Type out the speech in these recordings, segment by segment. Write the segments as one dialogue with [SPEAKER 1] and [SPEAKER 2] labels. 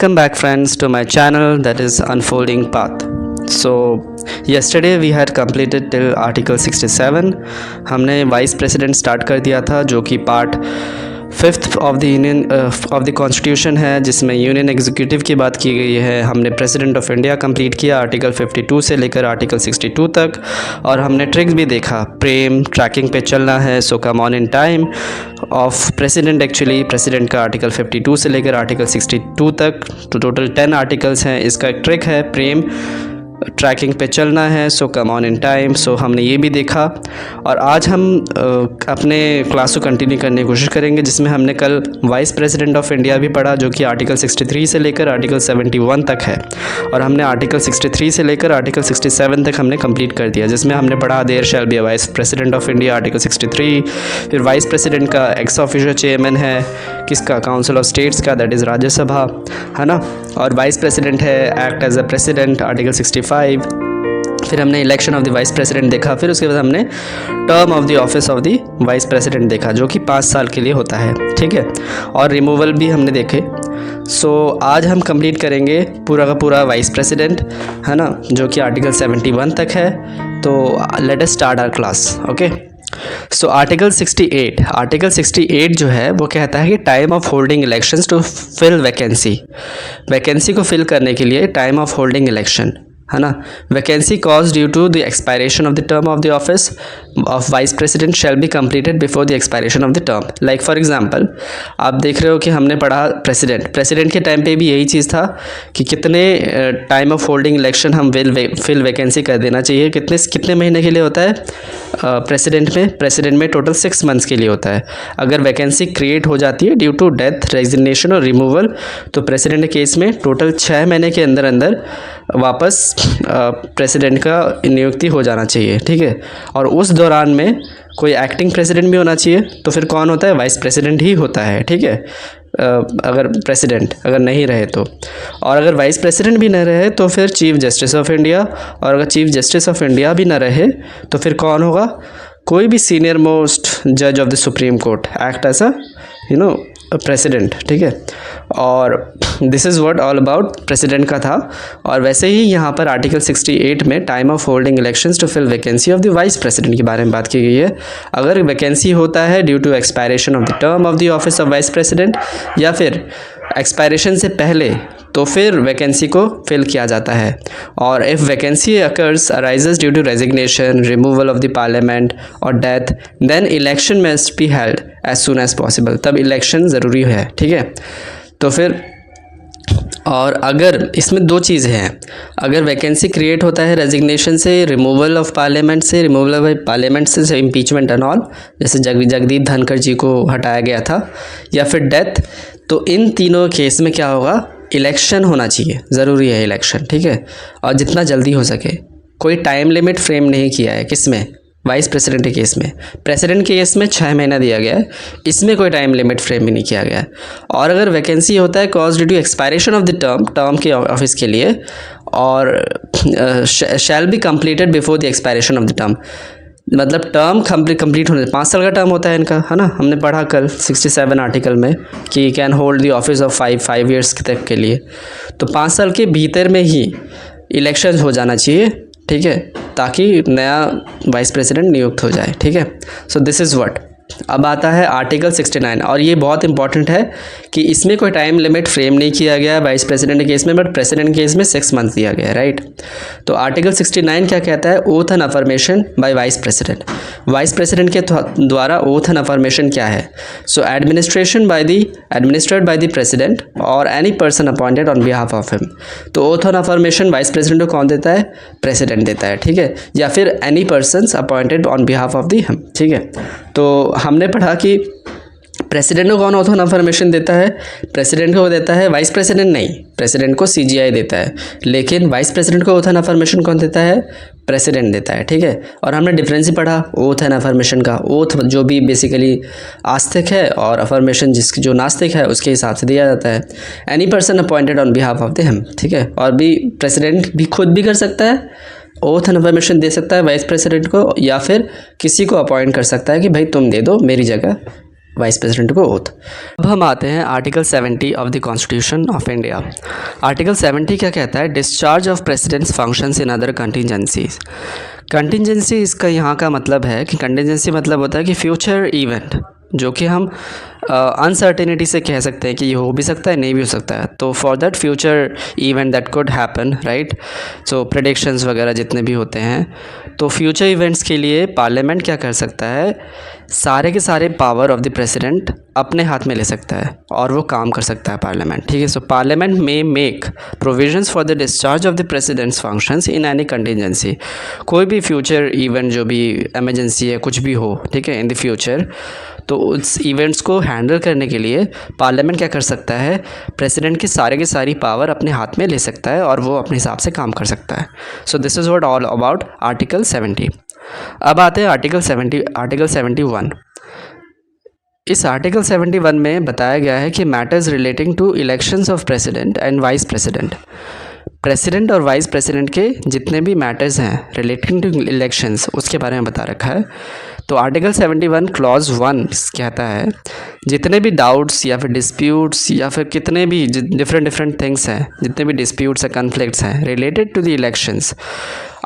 [SPEAKER 1] Welcome back friends to my channel, that is Unfolding Path. So yesterday we had completed till article 67. हमने vice president start कर दिया था जो कि part 5th of the union of the constitution है, जिसमें union executive की बात की गई है। हमने प्रेसिडेंट ऑफ इंडिया कंप्लीट किया आर्टिकल 52 से लेकर आर्टिकल 62 तक, और हमने ट्रिक्स भी देखा। प्रेम ट्रैकिंग पे चलना है, so come on in time of president. Actually president का आर्टिकल 52 से लेकर आर्टिकल 62 तक, तो टोटल 10 आर्टिकल्स हैं। इसका एक ट्रिक है, प्रेम ट्रैकिंग पे चलना है, so come on in time. सो हमने ये भी देखा, और आज हम अपने क्लास को कंटिन्यू करने की कोशिश करेंगे, जिसमें हमने कल वाइस प्रेसिडेंट ऑफ इंडिया भी पढ़ा, जो कि आर्टिकल 63 से लेकर आर्टिकल 71 तक है, और हमने आर्टिकल 63 से लेकर आर्टिकल 67 तक हमने कंप्लीट कर दिया, जिसमें हमने पढ़ा there shall be a vice president of India article 63। फिर वाइस प्रेसिडेंट का एक्स ऑफिशियो चेयरमैन है किसका, काउंसिल ऑफ स्टेट्स का, दैट इज़ राज्यसभा, है ना। और वाइस प्रेसिडेंट है act as a president article 65। फिर हमने election of the vice president देखा। फिर उसके बाद हमने term of the office of the vice president देखा, जो कि 5 साल के लिए होता है, ठीक है। और रिमूवल भी हमने देखे। सो आज हम कंप्लीट करेंगे पूरा का पूरा वाइस प्रेसिडेंट, है ना, जो कि आर्टिकल 71 तक है। तो let us start our class, okay. So article 68 जो है वो कहता है कि time of holding elections to fill vacancy को फिल करने के लिए टाइम ऑफ होल्डिंग इलेक्शन, है ना। Vacancy cause due to the expiration of the term of the office of vice president shall be completed before the expiration of the term. Like for example, आप देख रहे हो कि हमने पढ़ा president के टाइम पे भी यही चीज़ था कि कितने टाइम ऑफ होल्डिंग इलेक्शन हम फिल वैकेंसी कर देना चाहिए। कितने महीने के लिए होता है प्रेसिडेंट में टोटल 6 मंथ्स के लिए होता है। अगर वैकेंसी क्रिएट हो जाती है ड्यू टू डेथ, रेजिग्नेशन और रिमूवल, तो प्रेसिडेंट के केस में टोटल 6 महीने के अंदर अंदर वापस प्रेसिडेंट का नियुक्ति हो जाना चाहिए, ठीक है। और उस दौरान में कोई एक्टिंग प्रेसिडेंट भी होना चाहिए, तो फिर कौन होता है, वाइस प्रेसिडेंट ही होता है, ठीक है। अगर प्रेसिडेंट अगर नहीं रहे तो, और अगर वाइस प्रेसिडेंट भी न रहे तो फिर चीफ जस्टिस ऑफ इंडिया, और अगर चीफ जस्टिस ऑफ इंडिया भी न रहे तो फिर कौन होगा, कोई भी सीनियर मोस्ट जज of the supreme court act as a president, ठीक है। और this is what all about president का था। और वैसे ही यहाँ पर आर्टिकल 68 में time of holding elections to fill vacancy of the vice president के बारे में बात की गई है। अगर वैकेंसी होता है due to expiration of the term of the office of vice president, या फिर एक्सपायरेशन से पहले, तो फिर वैकेंसी को फिल किया जाता है। और if vacancy occurs arises due to resignation, removal of the parliament और death, then election must be held as soon as possible. तब इलेक्शन ज़रूरी है, ठीक है। तो फिर, और अगर इसमें 2 चीज़ें हैं, अगर वैकेंसी क्रिएट होता है रेजिग्नेशन से, रिमूवल ऑफ पार्लियामेंट से इम्पीचमेंट एंड ऑल, जैसे जगदीप धनखड़ जी को हटाया गया था, या फिर डेथ, तो इन तीनों केस में क्या होगा, इलेक्शन होना चाहिए, ज़रूरी है इलेक्शन, ठीक है। और जितना जल्दी हो सके। कोई टाइम लिमिट फ्रेम नहीं किया है, किसमें, वाइस प्रेसिडेंट के केस में। प्रेसिडेंट के केस में 6 महीना दिया गया है, इसमें कोई टाइम लिमिट फ्रेम भी नहीं किया गया है। और अगर वैकेंसी होता है cause due to expiration of the term के ऑफिस के लिए, और shall be completed before the expiration of the term, मतलब टर्म कंप्लीट होने, 5 साल का टर्म होता है इनका, है ना। हमने पढ़ा कल 67 आर्टिकल में कि can hold the office of 5 years तक के लिए, तो 5 साल के भीतर में ही इलेक्शन हो जाना चाहिए, ठीक है, ताकि नया वाइस प्रेसिडेंट नियुक्त हो जाए, ठीक है। So this is what. अब आता है आर्टिकल 69, और ये बहुत इंपॉर्टेंट है कि इसमें कोई टाइम लिमिट फ्रेम नहीं किया गया है वाइस प्रेसिडेंट के केस में, बट प्रेसिडेंट केस में 6 मंथ दिया गया है, राइट। तो आर्टिकल 69 क्या कहता है, oath and affirmation by vice president. Vice president के द्वारा ओथ एंड अफर्मेशन क्या है, so administered by the president और any person appointed on behalf of him. तो oath and affirmation vice president को कौन देता है, प्रेसिडेंट देता है, ठीक है, या फिर any person appointed on behalf of the him, ठीक है। तो हमने पढ़ा कि प्रेसिडेंट को कौन ओथ एंड अफर्मेशन देता है, प्रेसिडेंट को देता है वाइस प्रेसिडेंट नहीं, प्रेसिडेंट को CGI देता है, लेकिन वाइस प्रेसिडेंट को ओथ एंड अफर्मेशन कौन देता है, प्रेसिडेंट देता है, ठीक है। और हमने डिफरेंस ही पढ़ा ओथ एंड अफर्मेशन का। ओथ जो भी बेसिकली आस्तिक है, और अफर्मेशन जो नास्तिक है उसके हिसाब से दिया जाता है। Any person appointed on behalf of the him, ठीक है। और भी प्रेसिडेंट भी खुद भी कर सकता है, ओथ एंड अफर्मेशन दे सकता है वाइस प्रेसिडेंट को, या फिर किसी को अपॉइंट कर सकता है कि भाई तुम दे दो मेरी जगह, वाइस प्रेसिडेंट को ओथ। अब हम आते हैं article 70 of the constitution of India. Article 70 क्या कहता है? Discharge of president's functions in other contingencies. Contingency इसका यहाँ का मतलब है कि कंटिजेंसी मतलब होता है कि फ्यूचर इवेंट, जो कि हम अनसर्टेनिटी से कह सकते हैं कि ये हो भी सकता है, नहीं भी हो सकता है। तो for that future event that could happen, right, so predictions वगैरह जितने भी होते हैं, तो फ्यूचर इवेंट्स के लिए पार्लियामेंट क्या कर सकता है? सारे के सारे पावर ऑफ द प्रेसिडेंट अपने हाथ में ले सकता है और वो काम कर सकता है पार्लियामेंट, ठीक है। सो पार्लियामेंट में make provisions for the discharge of the president's functions in any contingency. कोई भी फ्यूचर इवेंट जो भी एमरजेंसी है, कुछ भी हो, ठीक है, इन द फ्यूचर, तो उस इवेंट्स को हैंडल करने के लिए पार्लियामेंट क्या कर सकता है? प्रेसिडेंट की सारे की सारी पावर अपने हाथ में ले सकता है और वो अपने हिसाब से काम कर सकता है। So this is what all about article 70। अब आते हैं आर्टिकल 71। इस आर्टिकल 71 में बताया गया है कि matters relating to elections of president and vice president, president और वाइस प्रेसिडेंट के जितने भी मैटर्स हैं रिलेटिंग टू इलेक्शंस, उसके बारे में बता रखा है। तो आर्टिकल 71 क्लॉज 1 कहता है जितने भी डाउट्स या फिर डिस्प्यूट्स या फिर कितने भी डिफरेंट थिंग्स हैं, जितने भी डिस्प्यूट्स या कन्फ्लिक्ट्स हैं related to the elections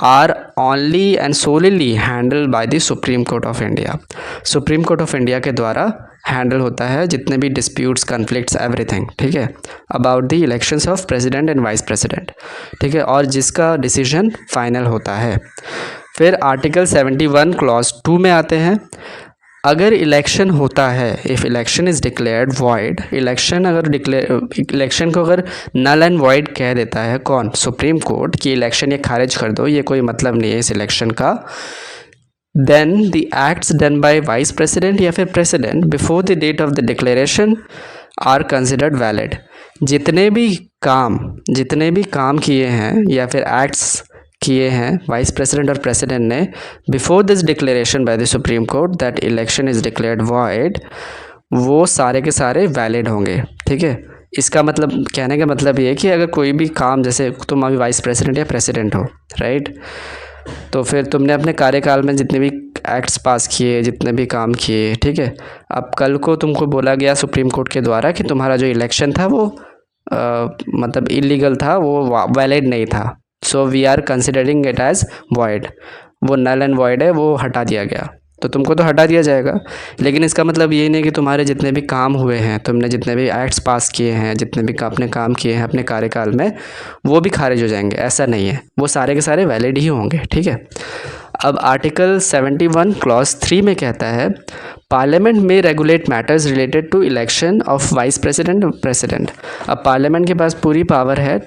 [SPEAKER 1] are only and solely handle by the supreme court of India. Supreme court of India के द्वारा हैंडल होता है जितने भी डिस्प्यूट्स, कन्फ्लिक्ट्स, एवरीथिंग, ठीक है, about the elections of president and vice president, ठीक है, और जिसका डिसीजन फाइनल होता है। फिर आर्टिकल 71 क्लॉज 2 में आते हैं, अगर इलेक्शन होता है, if election is declared void, election को अगर नल एंड वॉइड कह देता है कौन? सुप्रीम कोर्ट, कि इलेक्शन ये खारिज कर दो, ये कोई मतलब नहीं है इस इलेक्शन का, then the acts done by vice president या फिर president before the date of the declaration are considered valid. जितने भी काम किए हैं या फिर एक्ट्स किए हैं वाइस प्रेसिडेंट और प्रेसिडेंट ने before this declaration bye the supreme court that election is declared void, वो सारे के सारे वैलिड होंगे, ठीक है। इसका मतलब, कहने का मतलब ये है कि अगर कोई भी काम, जैसे तुम अभी वाइस प्रेसिडेंट या प्रेसिडेंट हो, राइट, तो फिर तुमने अपने कार्यकाल में जितने भी एक्ट्स पास किए, जितने भी काम किए, ठीक है, अब कल को तुमको बोला गया सुप्रीम कोर्ट के द्वारा कि तुम्हारा जो इलेक्शन था वो मतलब इलीगल था, वो वैलिड नहीं था, so we are considering it as void, वो नल एंड वॉइड है, वो हटा दिया गया, तो तुमको तो हटा दिया जाएगा। लेकिन इसका मतलब ये नहीं कि तुम्हारे जितने भी काम हुए हैं, तुमने जितने भी एक्ट्स पास किए हैं, जितने भी अपने काम किए हैं अपने कार्यकाल में, वो भी खारिज हो जाएंगे, ऐसा नहीं है, वो सारे के सारे वैलिड ही होंगे, ठीक है। अब आर्टिकल 71 क्लॉज 3 में कहता है पार्लियामेंट में regulate matters related to election of vice president और प्रेसिडेंट। अब पार्लियामेंट के पास पूरी पावर है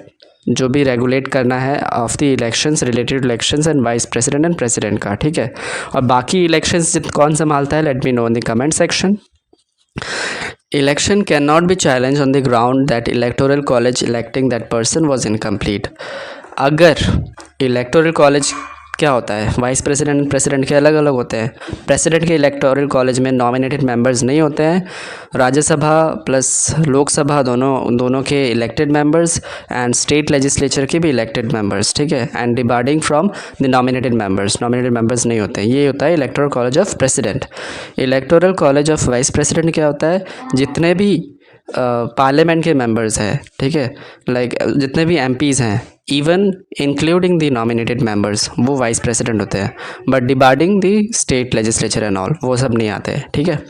[SPEAKER 1] जो भी रेगुलेट करना है of the elections, related elections and vice president and president का, ठीक है। और बाकी इलेक्शंस कौन संभालता है? Let me know in the comment section. Election cannot be challenged on the ground that electoral college electing that person was incomplete। अगर electoral college क्या होता है, वाइस प्रेसिडेंट प्रेसिडेंट के अलग अलग होते हैं। प्रेसिडेंट के इलेक्टोरल कॉलेज में नॉमिनेटेड मेंबर्स नहीं होते हैं, राज्यसभा प्लस लोकसभा दोनों के elected members and state legislature के भी इलेक्टेड मेंबर्स, ठीक है, and debarring from the nominated members नहीं होते हैं। ये होता है electoral college of president. Electoral college of vice president क्या होता है? जितने भी पार्लियामेंट के मेंबर्स हैं, ठीक है, लाइक जितने भी एमपीज़ हैं, even including the nominated members, वो वाइस प्रेसिडेंट होते हैं, but debarring the state legislature and all, वो सब नहीं आते हैं, ठीक है।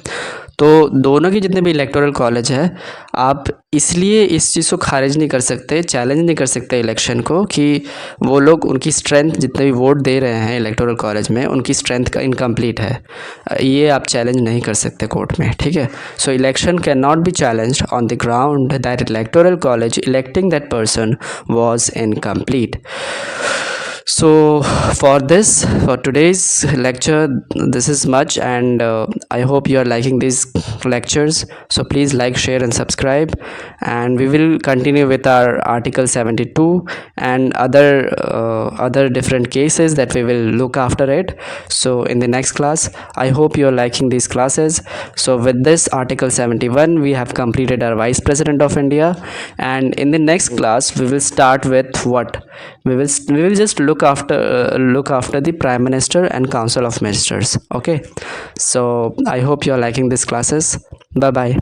[SPEAKER 1] तो दोनों के जितने भी इलेक्टोरल कॉलेज है, आप इसलिए इस चीज़ को खारिज नहीं कर सकते, चैलेंज नहीं कर सकते इलेक्शन को कि वो लोग, उनकी स्ट्रेंथ, जितने भी वोट दे रहे हैं इलेक्टोरल कॉलेज में, उनकी स्ट्रेंथ का इनकम्प्लीट है, ये आप चैलेंज नहीं कर सकते कोर्ट में, ठीक है। So election can not be challenged on the ground that electoral college electing that person was incomplete। So for today's lecture, this is much, and I hope you are liking these lectures, so please like, share and subscribe, and we will continue with our article 72 and other different cases that we will look after it, so in the next class. I hope you are liking these classes. So with this article 71 we have completed our vice president of India, and in the next class we will start with what we will just look look after the Prime Minister and Council of Ministers. Okay, so I hope you are liking these classes. Bye bye.